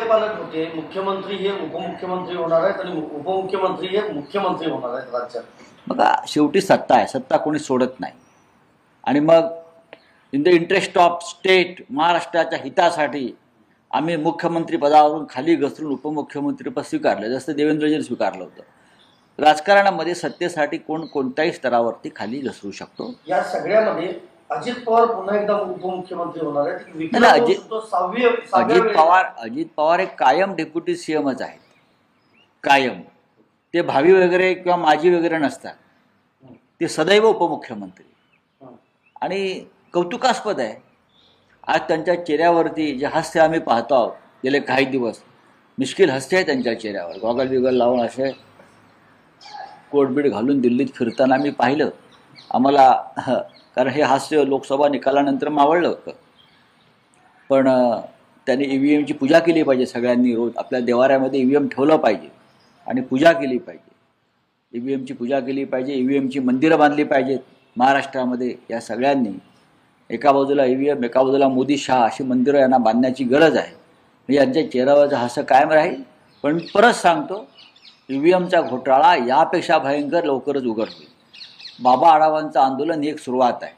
पालक होते, मुख्यमंत्री हे उपमुख्यमंत्री होणार आहेत आणि उपमुख्यमंत्री हे मुख्यमंत्री होणार आहेत राज्यात. बघा, शेवटी सत्ता आहे, सत्ता कोणी सोडत नाही. आणि मग in the interest of state, महाराष्ट्राच्या हितासाठी आम्ही मुख्यमंत्री पदावरून खाली घसरून उपमुख्यमंत्रीपद स्वीकारलं, जसं देवेंद्रजींनी स्वीकारलं होतं. राजकारणामध्ये सत्तेसाठी कोण कोणत्याही स्तरावरती खाली घसरू शकतो. या सगळ्यामध्ये अजित पवार पुन्हा एकदा उपमुख्यमंत्री होणार आहेत. अजित पवार एक कायम डेप्युटी सीएमच आहेत, कायम. ते भावी वगैरे किंवा माजी वगैरे नसतात, ते सदैव उपमुख्यमंत्री. आणि कौतुकास्पद आहे, आज त्यांच्या चेहऱ्यावरती जे हास्य आम्ही पाहतो आहोत गेले काही दिवस, मिश्किल हास्य आहे त्यांच्या चेहऱ्यावर. गॉगल बिगल लावून असे कोटबीट घालून दिल्लीत फिरताना मी पाहिलं. आम्हाला कारण हे हास्य लोकसभा निकालानंतर मावळलं होतं. पण त्यांनी EVMची पूजा केली पाहिजे. सगळ्यांनी रोज आपल्या देवाऱ्यामध्ये EVM ठेवलं पाहिजे आणि पूजा केली पाहिजे. EVMची पूजा केली पाहिजे, EVMची मंदिरं बांधली पाहिजेत महाराष्ट्रामध्ये. या सगळ्यांनी एका बाजूला EVM, एका बाजूला मोदी शहा अशी मंदिरं यांना बांधण्याची गरज आहे. म्हणजे यांच्या चेहऱ्यावरचं हास्य कायम राहील. पण परत सांगतो, EVMचा घोटाळा यापेक्षा भयंकर लवकरच उघड होईल. बाबा आढावांचं आंदोलन ही एक सुरुवात आहे.